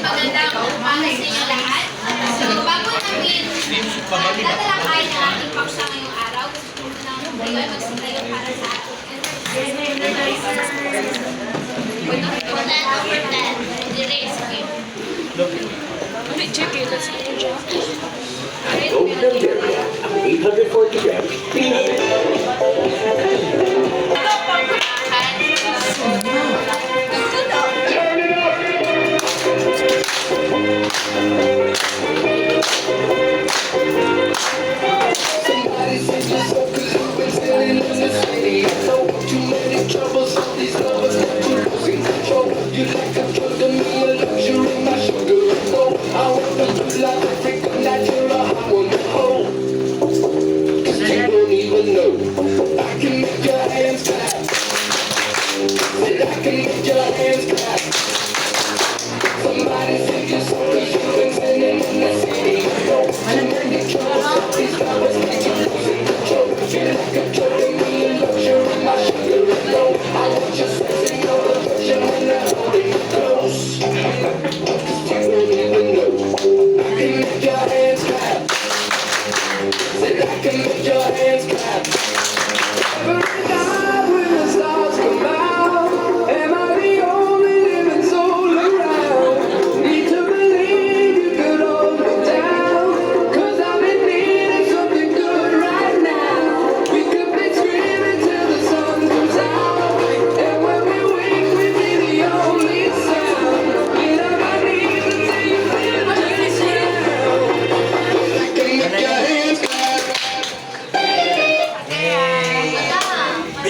magandang umaga sa inyo lahat. So, bago namin tatalakay ng ating paksa ngayong araw, gusto ko nang kayo magsigayon para sa ating for that, erase, okay? Check it, let's go. Old Bulgaria, 840 grams, peanut. Somebody said you're so cause you've been sailing in the city. I know too many troubles, all these lovers got you losing control. You like a drug to me, a luxury, my sugar and gold. I want to feel like a freak, that you're a hot one to hold. Cause you don't even know I can make your hands clap. Said I can make your hands clap. Somebody said you're so cause you've been sailing in the city. I know too many troubles, all these lovers got you losing control. You like a drug to me, a luxury, my sugar and gold. I want your sex and your affection when they're holding you close. Cause you don't even know I can make your hands clap. Said I can make your hands clap. Every night when the stars come out, am I the only living soul around? Need to believe you could hold me down, cause I'm in need of something good right now. We could be screaming till the sun comes out, and when we wake we be the only sound. Get on my knees until you feel my hands down. I can make your hands clap.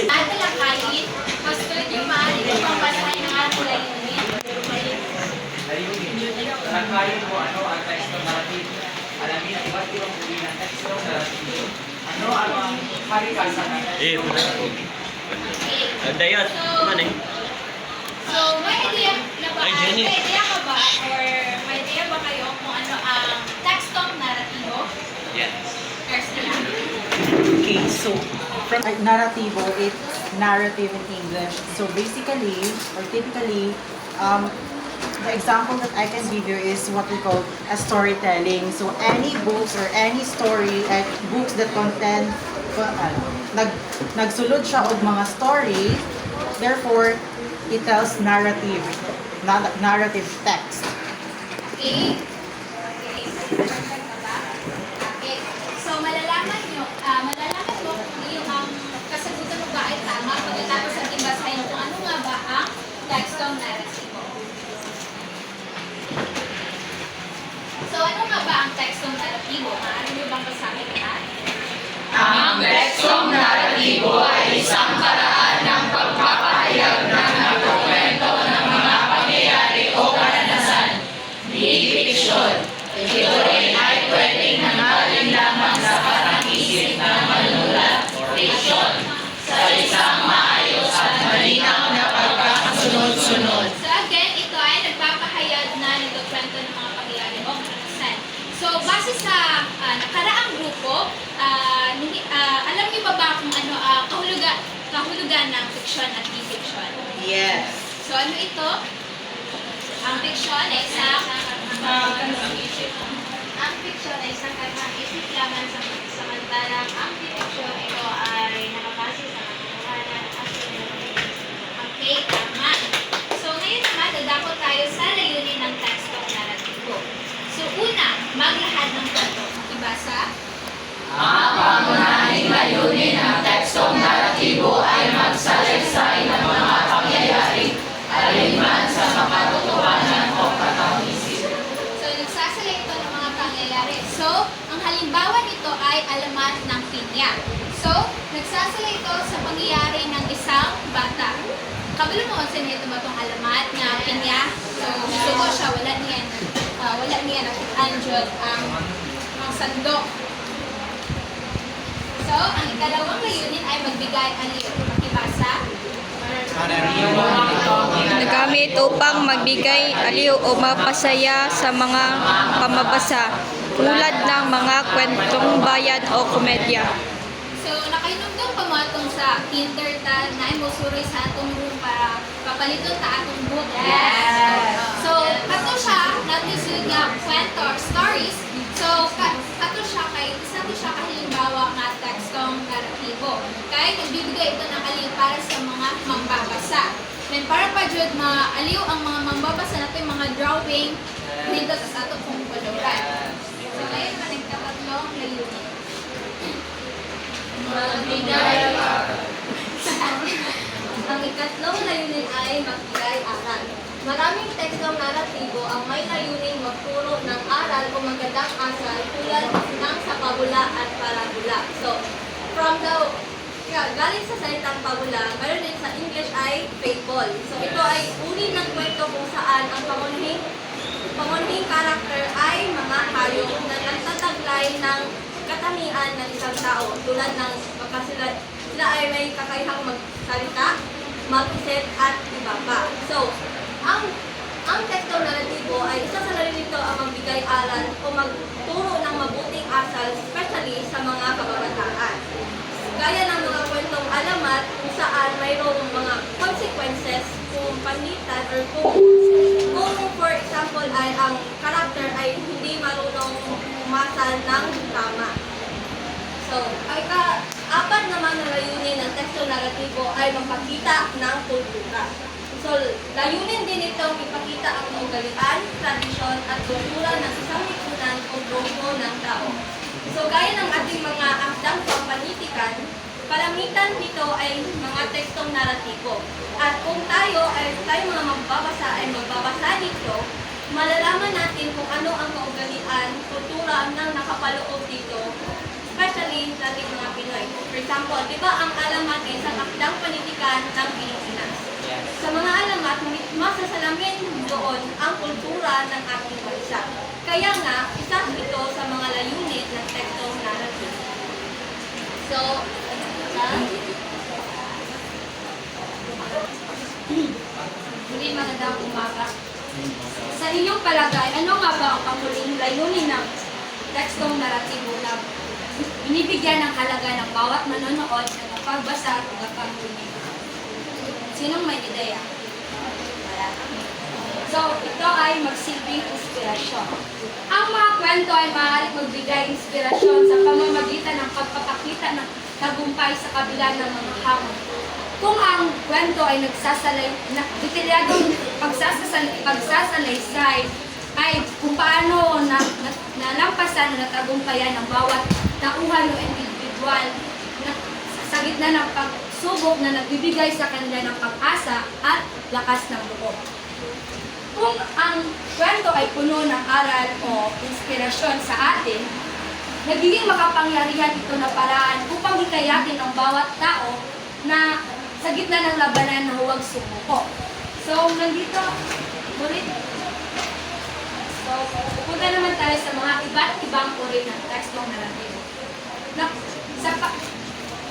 Tatalakayin, gusto niyo maaari ko pang basahin ng ating layunin. Talakayin mo ano ang teksto narrative. Alamin ang iba't ibang uri ng teksto narrative. Ano ang kalikasan ng teksto narrative. Okay. So, may idea na ba? May idea ka ba? Or may idea ba kayo kung ano ang tekstong naratibo? Yes. First na lang. Okay, so from narrativo, it's narrative in English. So basically, or typically, the example that I can give you is what we call a storytelling. So any books or any story, books that contain, nagsulod siya og mga story, therefore, it tells narrative, narrative text. Okay? Okay. Perfect ka ba? Okay. So, malalaman mo kung yung kasagutan mo ba ay tama pagkatapos sa basahin kung ano nga ba ang tekstong naratibo. So, ano nga ba ang tekstong naratibo? Maaari mo bang basahin lahat? Ang tekstong naratibo ay isang paraan ng pagpapahayag ng nagkukwento ng mga pangyayari o karanasan. Hindi fiksyon. Ito rin ay pwedeng nanggaling lamang sa parang-isip ng manunulat, fiksyon, sa isang maayos at malinaw na pagkakasunod-sunod. So, again, ito ay nagpapahayag na nagkukwento ng mga pangyayari o karanasan. So, base sa nakaraang grupo, alam niyo ba kung ano kahulugan ng fiksyon at di-fiksyon? Yes. So, ano ito? Ang fiksyon ay isang karmaisip lamang samantalang ang di-fiksyon ito ay nakabase sa katotohanan at sinunod. Okay, tama. So, ngayon naman, dadako tayo sa layunin ng tekstong naratibo. So, una, maglahad ng kwento. Ibasa. Ang pangunahing layunin ng tekstong naratibo ay magsalaysay ng mga pangyayari alinman sa makatotohanan o katao-isip. So, nagsasala ito ng mga pangyayari. So, ang halimbawa nito ay alamat ng pinya. So, nagsasala ito sa pangyayari ng isang bata. Kabalo mo kung saan ito ba itong alamat na pinya? So, gusto ko siya, wala niya nag-anjot ang sandok. So, ang ikalawang layunin ay magbigay aliw. Makibasa. Nagamit upang magbigay aliw o mapasaya sa mga pamabasa tulad ng mga kwentong bayan o komedya. So, nakainumdum pa mo atong sa kindertal na imusuroy sa atong room para papaliton ta atong book. Yes. So, ato siya stories. So, ato siya kay isa to siya kahalimbawa nga tekstong naratibo. Kaya nagbibigay ito ng aliw para sa mga mambabasa. Then para pa jud maaliw ang mga mambabasa nato yung mga drawing dito sa ato pong kuluran. So, ngayon naman ang katatlong layunin. Ang ikatlong layunin ay magbigay aral. Maraming tekstong naratibo ang may layuning magturo ng aral o magandang asal tulad ng sa pabula at parabola. So, galing sa salitang pabula, meron din sa English ay fable. So, ito ay uri ng kwento kung saan ang pangunahing karakter ay mga hayop na nagtataglay ng katangian ng isang tao tulad ng sila ay may kakayahang magsalita, mag-isip at iba pa. So, ang tekstong naratibo ay isa sa layunin nito ang magbigay aral o magturo ng mabuting asal, especially sa mga kababataan. Gaya ng mga kwentong alamat kung saan mayroong mga consequences kung panitan or kung for example ay ang karakter ay hindi marunong umasa ng tama. So, ay apat naman na layunin ng tekstong naratibo ay magpakita ng kultura. So, layunin din itong ipakita ang kaugalian, tradisyon at kultura ng isang lipunan o grupo ng tao. So, gaya ng ating mga akdang pampanitikan, kalamitan nito ay mga tekstong naratibo. At kung tayo mga magbabasa ay magbabasa nito, malalaman natin kung ano ang kaugalian, kultura ng nakapaloob dito, especially sa ating mga Pinoy. For example, di ba ang alamat ay isang akdang panitikan ng Pilipinas? Sa mga alamat, masasalamin doon ang kultura ng ating bansa. Kaya nga, isa ito sa mga layunin ng tekstong naratibo. So, Muli magandang umaga. Sa inyong palagay, ano nga ba ang panguling layunin ng tekstong naratibo na binibigyan ng halaga ng bawat manonood na napagbasa at napagbunyi? Sinong may ideya? So, ito ay magsilbing inspirasyon. Ang mga kwento ay maaaring magbigay inspirasyon sa pamamagitan ng pagpapakita ng tagumpay sa kabila ng mga hamon. Kung ang kwento ay detalyadong pagsasalaysay ay kung paano nalampasan na natagumpayan ng bawat tauhan o individual sa gitna ng pagsubok na nagbibigay sa kanila ng pag-asa at lakas ng loob. Kung ang kwento ay puno ng aral o inspirasyon sa atin, nagiging makapangyarihan ito na paraan upang hikayatin ang bawat tao na sa gitna ng labanan na huwag sumuko. So, nandito, ulit. So, pupunta naman tayo sa mga iba't ibang uri ng tekstong naratibo.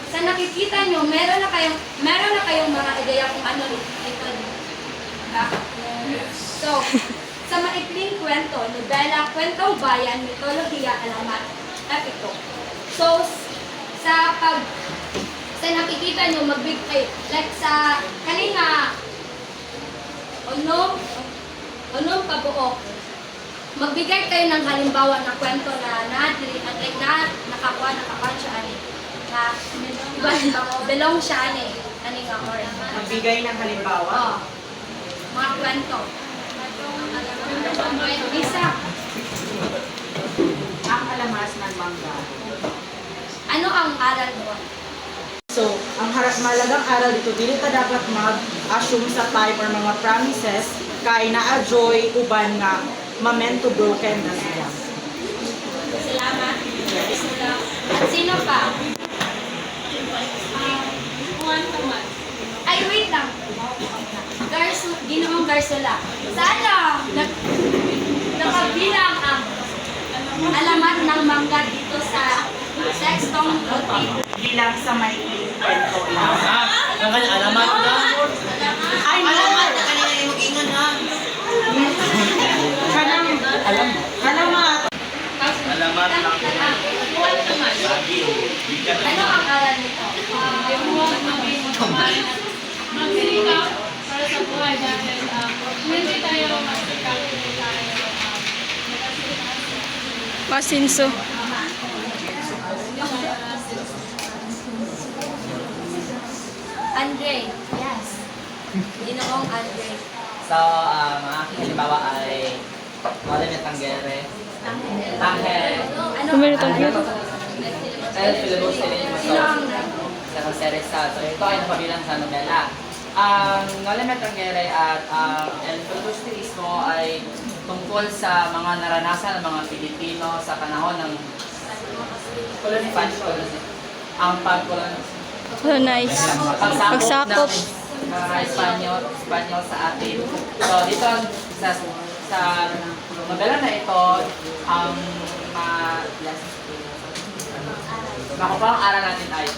Sa nakikita nyo, meron na kayong mga ideya kung ano ito. Diba? So, sa maikling kwento, nobela, kwentong bayan, mitolohiya, alamat, at ito. So, sa nakikita nyo, like sa kanina, unong kabuok, magbigay kayo ng halimbawa na kwento na nakakuha siya ani. Na, iba, belong siya ani. Ani nga, or. Magbigay ng halimbawa. Mga kwento. Isa. Ang alamas ng mangga. Ano ang aral mo? So, ang malagang aral dito, dili ta dapat mag-assume sa time or mga promises kay naa-joy uban nga mamento broken na siya. Salamat. At sino pa? Ay, wait lang. Ginoong Garsola. Sana nakabilang ang alamat ng mangga dito sa tekstong naratibo. Bilang sa may kwento lang. Alamat na. Ay, alamat na kanina yung mag-ingon ha. Alamat. Alamat lang. Ano ang aral nito? Mag-speak out para sa buhay dahil hindi tayo mag-speak out, hindi tayo Masinso. Andre. Yes. Ginoong Andre. So, mga aking halimbawa ay Malimit Tanggere, Tangere, Numero tayo. El Filibusterismo, sa Jose Rizal. So, ito ay napabilang sa nobela. Ang Malimit Tanggere at El Filibusterismo ay tungkol sa mga naranasan ng mga Pilipino sa panahon ng ang So nice. Pagsakop. ng mga Espanyol sa atin. So, dito sa nobela na ito, ang makupang aral natin ay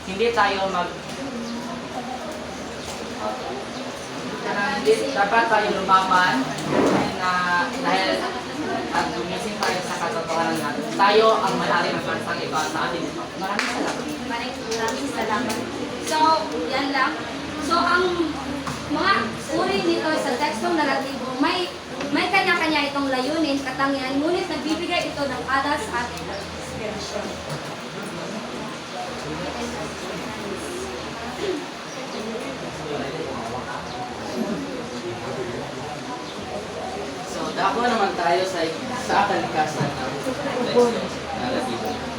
hindi tayo dapat tayo lumaban na dahil at gumising tayo sa katotohanan natin. Tayo ang may-ari ng bansang ito at sa atin ito. Maraming salamat. Maraming salamat. So, yan lang. So, ang mga uri nito sa tekstong naratibo, may kanya-kanya itong layunin, katangian, ngunit nagbibigay ito ng aral sa atin at inspirasyon. So, dako naman tayo sa kalikasan ng naratibo.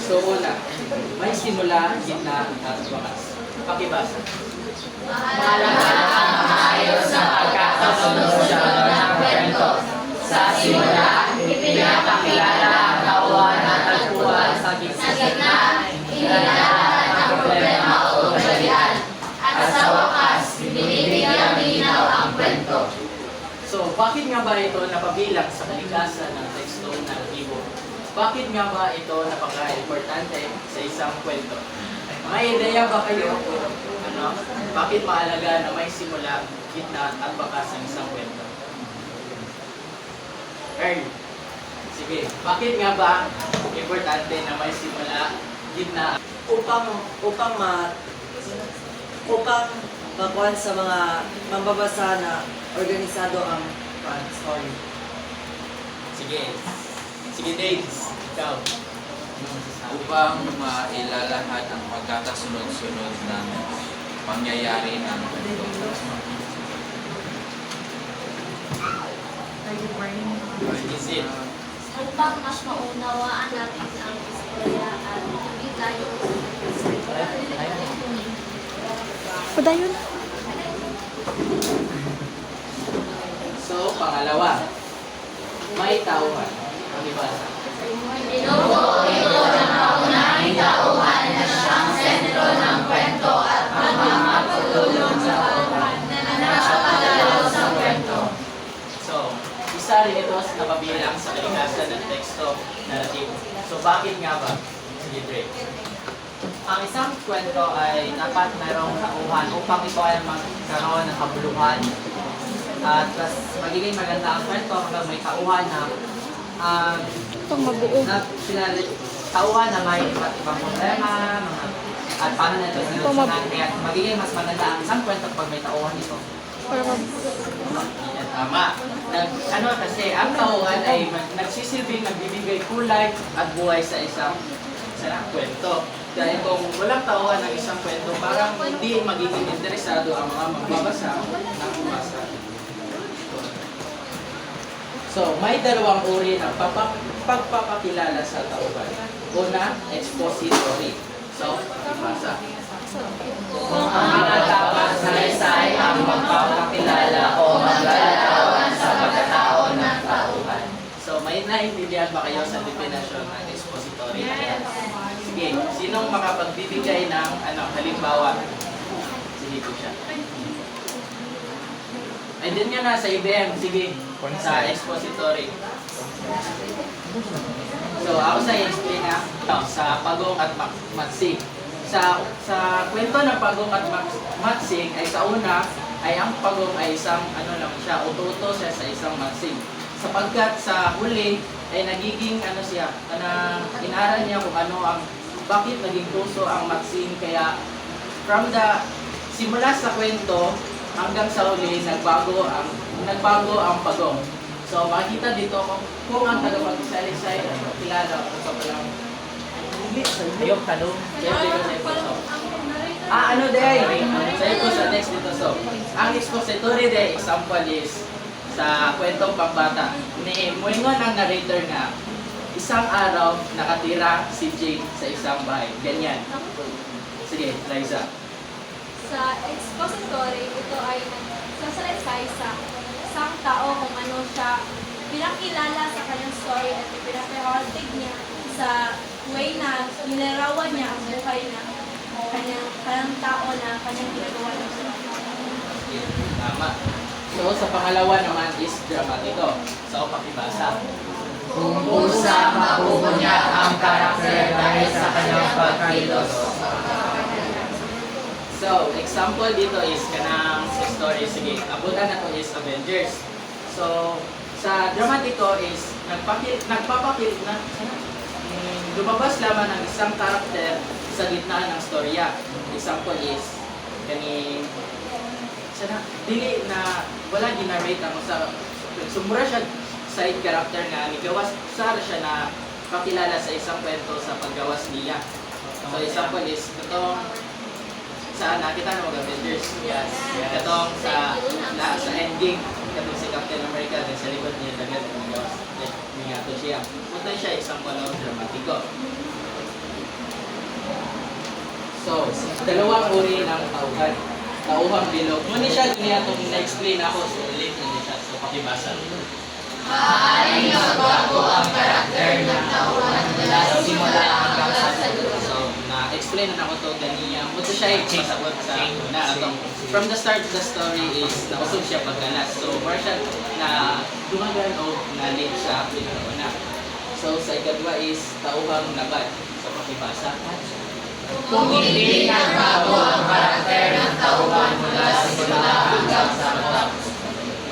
So, una, may simula, gitna, at wakas. Pakibasa. Maayos na pagkakasunod-sunod ng kwento. Sa simula, ipinapakilala ang tauhan at tagpuan sa gitna, inilalahat ang problema o tragedyan. At sa wakas, binibigyang linaw ang kwento. So, bakit nga ba ito napabilang sa kalikasan ng tekstong naratibo? Bakit nga ba ito napaka-importante sa isang kwento? May ideya ba kayo? Bakit mahalaga na may simula, gitna, at wakas ang isang kwento? Earl, sige, bakit nga ba importante na may simula, gitna? upang makuhan sa mga mambabasa na organisado ang story. Sige Dave, ikaw. Upang mailalahad ang pagkakasunod-sunod ng pangyayari ng kwento. Isin. Upang mas maunawaan natin ang istorya at hindi tayo Padayon. So, pangalawa, may tauhan. Ang ibasa. Inuupo ito ng kaunahing tauhan na siyang sentro ng kwento at magpapatulong sa tauhan na nakapalalo sa kwento. So, isa rin ito sa napabilang sa kalikasan ng teksto naratibo. So, bakit nga ba? Sige, Dre. Ang isang kwento ay dapat mayroong tauhan upang ito ay magkaroon ng kabuluhan. At mas magiging maganda ang kwento kapag may tauhan na Pang mabuo. tauhan na may iba't ibang problema, at paano na ito sinusunan. Kaya magiging mas maganda ang isang kwento kapag may tauhan ito. Para Yan, tama. Kasi ang tauhan ay nagsisilbing nagbibigay kulay at buhay sa isang kwento. Dahil kung walang tauhan ng isang kwento, parang hindi magiging interesado ang mga magbabasa ng bumasa. So, may dalawang uri ng pagpapakilala sa tauhan. Una, expository. So, basa. Kung ang mga dapat salaysay ang magpapakilala o maglalawan sa pagkataon ng tauhan. So, may naintindihan ba kayo sa definasyon ng expository? Sige, sinong makapagbibigay ng halimbawa? Sige po siya. Ay, din nyo na sa IBM. Sige, sa expository. So, ako sa explain na sa Pagong at Matsing. Sa kwento ng Pagong at Matsing ay sa una ay ang Pagong ay isang lang siya, uto siya sa isang Matsing. Sapagkat sa huli ay nagiging siya, inaral niya kung bakit naging tuso ang Matsing. Kaya from the simula sa kwento hanggang sa huli nagbago ang Pagong. So, makikita dito kung ang tagapagsalita ay kilala o sa palang ayok tanong. Ano day? Sa'yo ko sa next dito. So, ang expository day example is sa kwentong pambata. Muingon ang narrator nga isang araw nakatira si Jane sa isang bahay. Ganyan. Sige, Liza. Sa expository, ito ay nagsasalaysay sa isang tao kung ano siya pinakilala sa kanyang story at pinakihortig niya sa way na nilarawan niya ang buhay na kanyang tao na kanyang ginagawa ng Tama. So, sa pangalawa naman is dramatiko. So, pakibasa. Kung kusa mapupunyat ang karakter dahil sa kanyang pagkilos. So, example dito is kanang sa story. Sige, abutan na to is Avengers. So, sa dramatiko is lumabas lamang ng isang karakter sa gitna ng storya. Example is kani dili na wala ginarrate ang sa sumura siya side character nga migawas sa siya na pakilala sa isang kwento sa paggawas niya. So example is katong sa nakita na mga Avengers. Yes. Katong sa ending katong si Captain America din sa likod niya dagat migawas. Mingato siya. Punta siya isang panahon dramatiko. So, dalawang uri ng tauhan. Tauhang bilog. Muna siya, ganyan itong na-explain ako. So, ulit na siya. So, pakibasa. Maaaring magbago ang karakter ng tauhan mula sa simula hanggang sa dulo. So, na-explain na ako to ganyan. Muna siya pasabot sa una. From the start of the story is nausog siya pagkalas. So, more siya na dumagan o nalit siya pinakauna. So, sa ikadwa is tauhang laban. So, pakibasa. Kung hindi nagbago ang karakter ng tauhan mula sa simula hanggang sa matapos.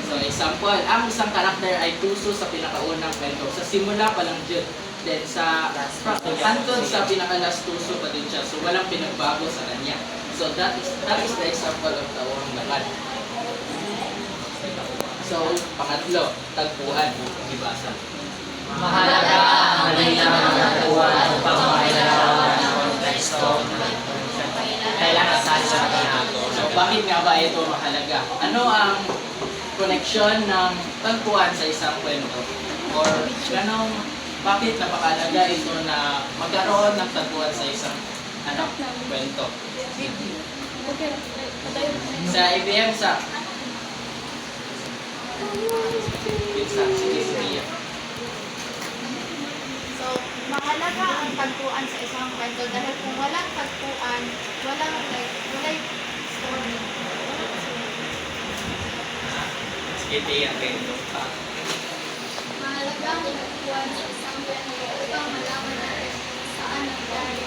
So, example, ang isang karakter ay puso sa pinakaunang kwento. Sa simula pa lang dyan. Then, hantod sa pinakalas puso pa din siya. So, walang pinagbago sa kanya. So, that is the example of tauhang laban. So, pangatlo, tagpuan. Ibasa. Mahalaga ang malinaw na tagpuan upang makilalawan ang konteksto kailangan sa ginagawa. So, bakit nga ba ito mahalaga? Ano ang connection ng tagpuan sa isang kwento? Or bakit napakalaga ito na magkaroon ng tagpuan sa isang kwento? Sa IBM sa sige. So, mahalaga ang tagpuan sa isang kwento dahil kung walang tagpuan, walang story. Sige, tiyak kwento pa. Mahalaga ang tagpuan sa isang kwento upang malaman natin saan nangyari.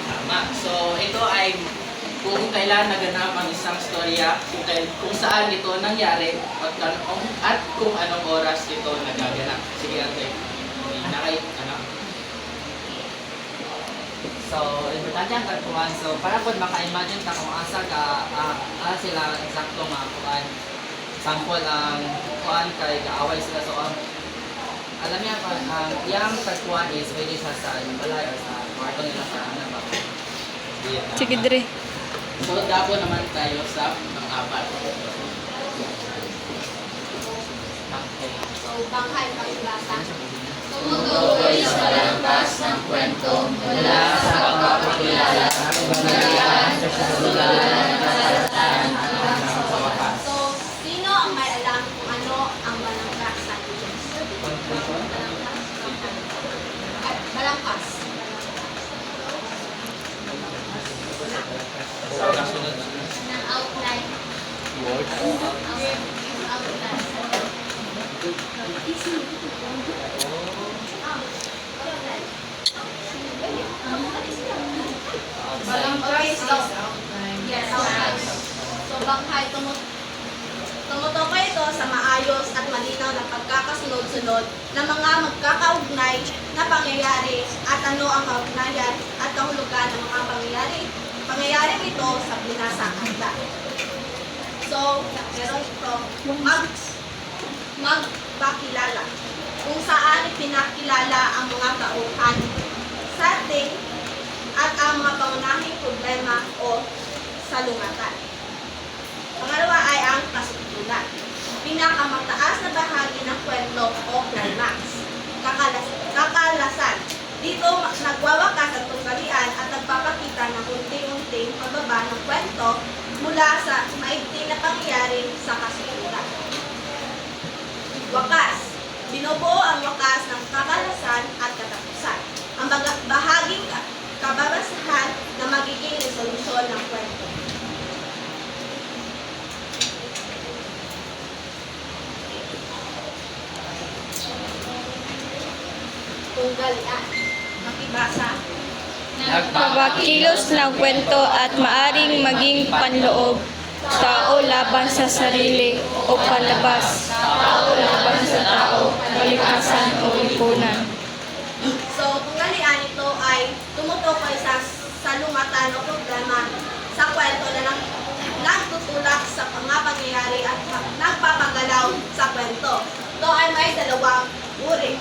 Tama. So, ito ay kung kailan naganap ang isang storya, kung saan ito nangyari, at kung anong oras ito nagaganap. Sige, ate. So, importante ang tagpuan. So, para po maka-imagine ta kung asa ka sila eksakto mga kuan. Sample ang kuan kay kaaway sila. So, alam niya yung tagpuan is pwede siya sa balay or sa kwarto nila sa ba. Sige, Dre. So, dapo naman tayo sa pang-apat. So, banghay pagbasa. Tumutuloy sa lampas ng kwento mula sa pagpapakilala hanggang sa kasulutan ng kasalutan hanggang sa wakas. So, sino ang may alam kung ano ang balangkas sa Diyos? Balangkas. Ng outline. Balangkas. Yes, outline. So, banghay tumutukoy ito sa maayos at malinaw na pagkakasunod-sunod ng mga magkakaugnay na pangyayari at ano ang kaugnayan at kahulugan ng mga pangyayari ito sa binasang akda. So, meron ito, magpakilala. Kung saan ipinakilala ang mga tauhan sa ating at ang mga pangunahing problema o salungatan. Pangalawa ay ang kasukdulan. Pinakamataas na bahagi ng kwento o climax. Kakalasan. Dito nagwawakas ang tunggalian at nagpapakita ng unti-unting pagbaba ng kwento mula sa maigting na pangyayari sa kasukdulan. Wakas. Binubuo ang wakas ng kakalasan at katapusan. Ang bahaging kababasahan na magiging resolusyon ng kwento. Tunggalian. Makibasa. Pagkilos ng kwento at maaring maging panloob, tao laban sa sarili o palabas, tao laban sa tao, kalikasan o lipunan. So, tunggalian ito ay tumutukoy sa salungatan o problema sa kwento na nagtutulak sa mga pangyayari at nagpapagalaw sa kwento. Ito ay may dalawang uri.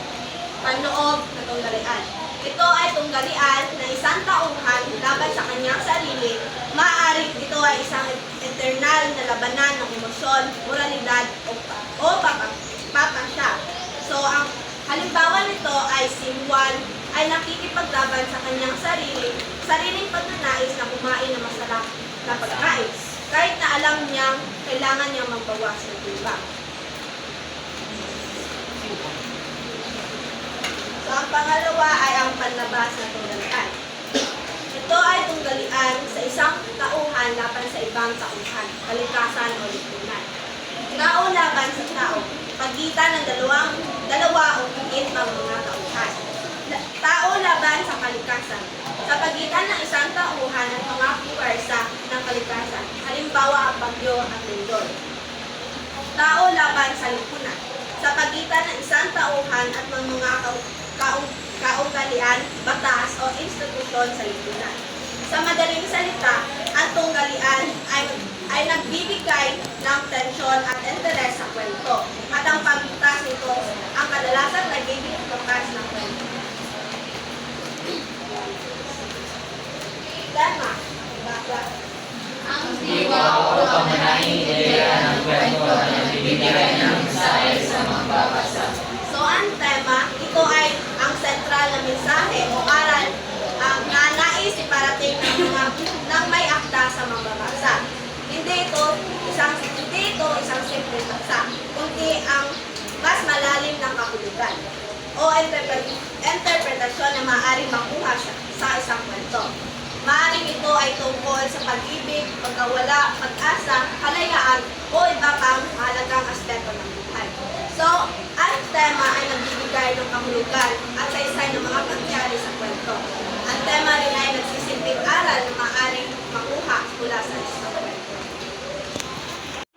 Panloob na tunggalian. Ito ay tunggalian na isang tauhan laban sa kanyang sarili. Maaaring ito ay isang eternal na labanan ng emosyon, moralidad o papasya. So, ang halimbawa nito ay si Juan ay nakikipaglaban sa kanyang sariling pagnanais na kumain ng masarap na pagkain, kahit na alam niyang kailangan niyang magbawas ng timbang. So, ang pangalawa ay ang panlabas na tunggalian. Ito ay tunggalian sa isang tauhan laban sa ibang tauhan, kalikasan o lipunan. Tao laban sa tao, pagitan ng dalawa o higit pang mga tauhan. Tao laban sa kalikasan, sa pagitan ng isang tauhan at mga puwersa ng kalikasan, halimbawa ang bagyo at lindol. Tao laban sa lipunan, sa pagitan ng isang tauhan at mga kaugalian, batas o institusyon sa lipunan. Sa madaling salita, ang tunggalian ay nagbibigay ng tensyon at interes sa kwento at ang pagbutas nito ang kadalasan nagiging bukas ng kwento. Tema, basa. Ang diwa o pangunahing ideya ng kwento na nagbibigay ng mensahe sa magbabasa. So, ang tema, ito ay ang sentral na mensahe o aral na nais iparating ng may akda sa mambabasa. Hindi ito isang simple basa, kundi ang mas malalim na kahulugan o interpretasyon na maaaring makuha sa isang kwento. Maaaring ito ay tungkol sa pag-ibig, pagkawala, pag-asa, kalayaan o iba pang mahalagang aspeto ng buhay. So, ang tema ay nagbibigay ng kahulugan at saysay ng mga pangyayari sa kwento. Ang tema rin ay nagsisilbing aral na maaaring makuha mula sa isang kwento.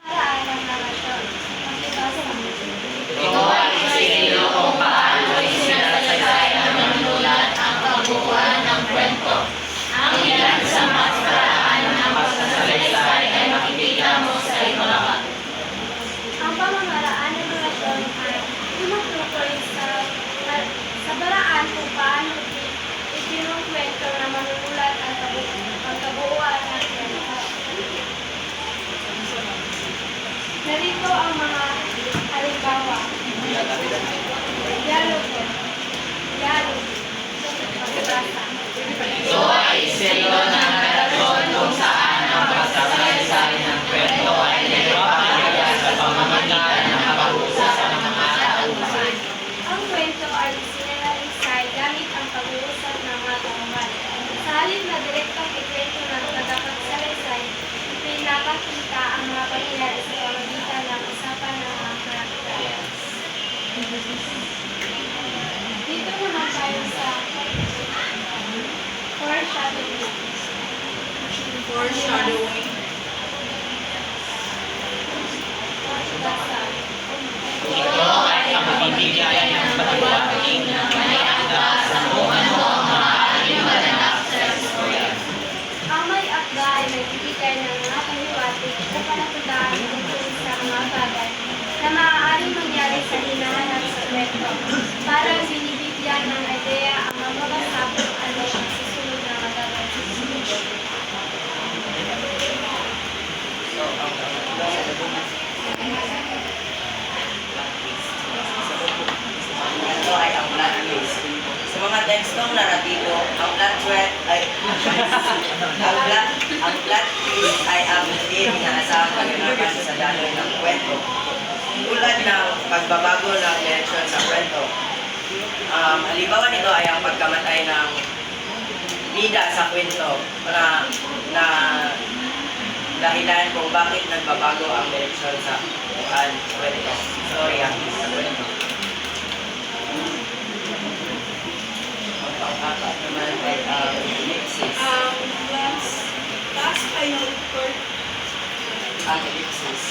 Paraan ng narasyon. Ito ay isinilo kung paano isinasasay ng manunulat ang pagbubuan ng kwento. Ang ilan sa mas paraan ng pagsasalaysay ay makikita mo sa ikalapa. Ang pamamaraan ng relasyon ay tumutukoy sa paraan kung paano ikinungkwento na manunulat ang pagkabuuan ng kwento. Narito ang mga halimbawa. Dialogo. Pagbasa. Ito ay estilo ng relasyon kung saan ang pagsasalaysay ng kwento ay nagpapahalaga sa pamamagitan ng pag-uusap sa mga tauhan. Ang kwento ay isinalaysay gamit ang pag-uusap ng mga tauhan. Sa halip na direktang ikwento ng tagapagsalaysay, pinapakita ang mga pangyayari sa pamamagitan ng usapan ng mga karakter. Dito naman tayo sa foreshadowing. Foreshadowing. Ito ay ang pagbibigay ng pagbubuting ng may akda sa kung ano ang maaaring maganap sa istorya. Ang may akda ay nagbibigay ng mga pahiwatig o panatandaan sa hinahanap sa kwento. Para binibigyan ng ideya ang mababasa kung ano ang susunod na magaganap. Ito ay ang plot twist. Sa mga tekstong naratibo, ang plot twist ay ang plot twist ay ang hindi inaasahang kaganapan sa daloy ng kwento. Tulad ng pagbabago ng direksyon sa kwento. Halimbawa nito ay ang pagkamatay ng bida sa kwento na dahilan kung bakit nagbabago ang direksyon sa kwento. Storya sa kwento. Ang pang-apat naman ay ellipsis. Ang ellipsis.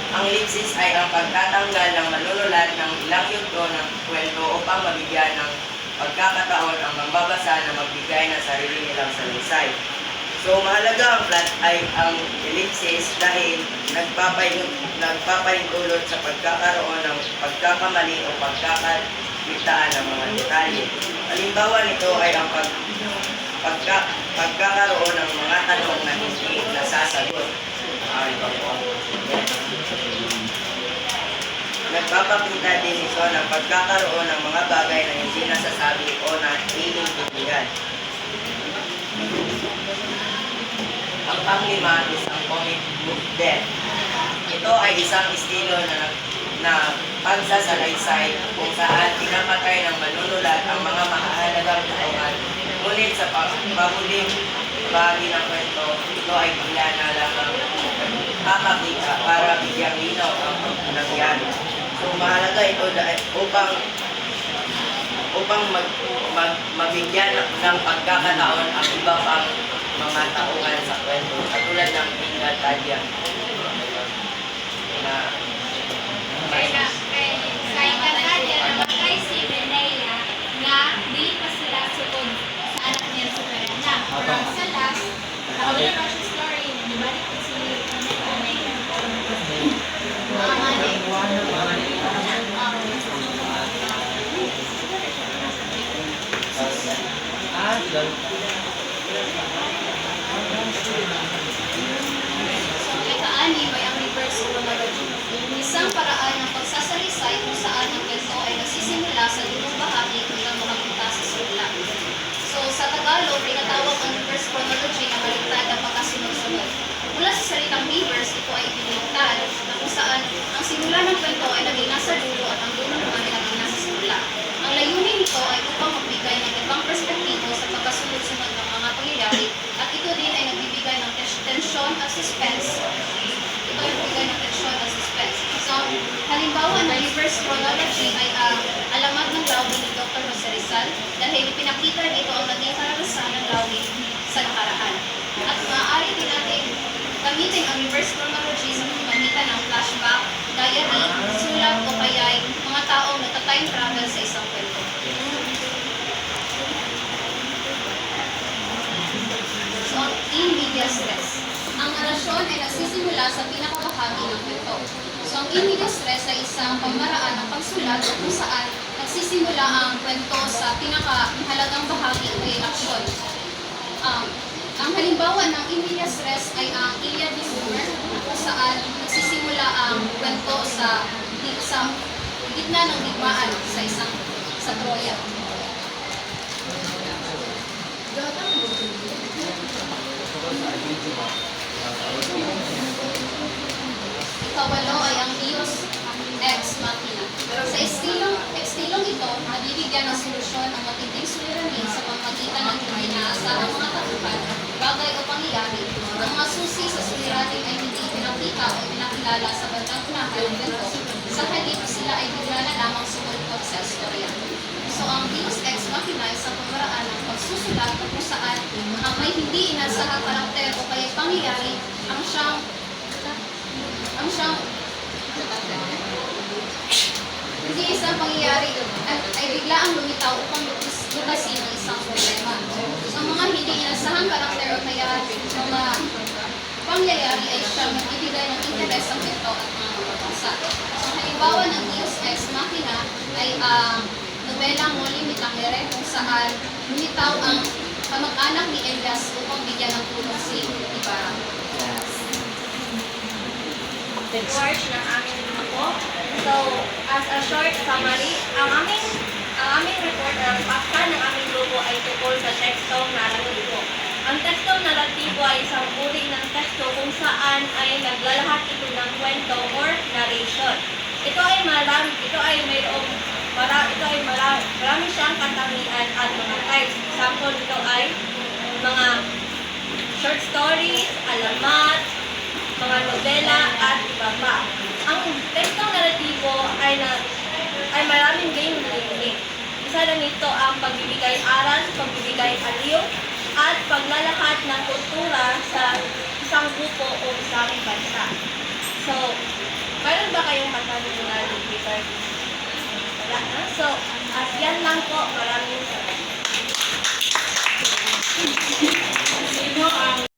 Ang ellipsis ay ang pagtatanggal ng manunulat ng ilang yugto ng kwento upang mabigyan ng pagkakataon ang mambabasa na magbigay ng sarili nilang salaysay. So, mahalaga ang plot ay ang ellipsis dahil nagpapahintulot sa pagkakaroon ng pagkakamali o pagkakaligtaan ng mga detalye. Halimbawa nito ay ang pagkakaroon ng mga tanong na hindi nasasagot. Nagpapakita din ito ng pagkakaroon ng mga bagay na hindi nasasabi o na iintindihan. Ang panglima is ang comic book death. Ito ay isang estilo na pagsasalaysay kung saan pinapatay ng manunulat ang mga mahalagang tauhan. Ngunit sa pahuling bahagi ng kwento, ito ay bigla na lamang papakita para bigyang linaw ang nangyari. So mahalaga ito upang mabigyan ng pagkakataon ang iba pang mga tauhan sa kwento, katulad ng Inga Tadya na Kay Natalia namatay si Renea nga di pa sila sukod sa anak niya sa Perena. Pero sa last, nakawala pa siya story, nabalik ko si Renea. Mga mali. Ika-anim ay ang reverse chronology. Isang paraan ng pagsasalaysay kung saan ang kwento ay nagsisimula sa lumang bahagi hanggang makapunta sa simula. So, sa Tagalog, tinatawag ang reverse chronology na baliktad ang pagkasunod-sunod. Mula sa salitang reverse, ito ay ibinigtad na kung saan ang simula ng kwento ay naging nasa dulo at ang dulo naman ay naging nasa simula. Ang layunin nito ay upang magbigay ng ibang perspektibo sa pagkasunod-sunod ng mga pangyayari at ito din ay nagbibigay ng tensyon at suspense. Ito ay nagbibigay ng tensyon at suspense. So, halimbawa ng reverse chronology ay ang alamat ng Lawi ni Dr. Jose Rizal dahil ipinakita dito ang naging karanasan ng Lawi sa nakaraan. At maaari din natin gamitin ang reverse chronology sa pamamagitan ng flashback, diary, sulat o kaya mga taong nagka-time travel sa isang kwento. So, in medias res. Ang narasyon ay nagsisimula sa pinakabahagi ng kwento. So, ang in medias res ay isang pamamaraan ng pagsulat kung saan nagsisimula ang kwento sa pinakamahalagang bahagi o aksyon. Ang halimbawa ng in medias res ay ang Iliad ni Homer kung saan nagsisimula ang kwento sa gitna ng digmaan sa Troya. Ikawalo ay ang Deus Ex Machina. Sa estilong ito, nabibigyan ng solusyon ang matinding suliranin sa pamamagitan ng hindi inaasahang mga tauhan, bagay o pangyayari. Ang mga susi sa suliranin ay hindi pinakita o pinakilala sa bandang unahan ng kwento. Sa halip, sila ay bigla na lamang sumulpot sa istorya. So, ang Deus Ex Machina ay isang pamaraan ng pagsusulat kung saan ang may hindi inasahang karakter o kaya pangyayari ang siyang hindi isang pangyayari ay bigla ang lumitaw upang lukasin ang isang problema. So, ang mga hindi inasahang karakter o kaya mga pangyayari ay siyang magbibigay ng interes sa kwento at mga mababasa. So, halimbawa ng Deus Ex Machina ang nobela Molly ni Tangere kung saan lumitaw ang kamag-anak ni Elias upang bigyan ng tulong si Ibarra. Words ng aming grupo. So, as a short summary, ang aming report ng paksa ng aming grupo ay tungkol sa tekstong naratibo. Ang tekstong naratibo ay isang uri ng teksto kung saan ay naglalahat ito ng kwento or narration. Ito ay marami siyang katangian at mga types. Example nito ay mga short stories, alamat, mga nobela at iba pa. Ang tekstong naratibo ay maraming meaning. Isa na nito ang pagbibigay aral, pagbibigay aliw, at paglalahad ng kultura sa isang grupo o isang bansa. So, mayroon ba kayong katanungan regarding this? Wala na? So, yan lang po. Maraming salamat.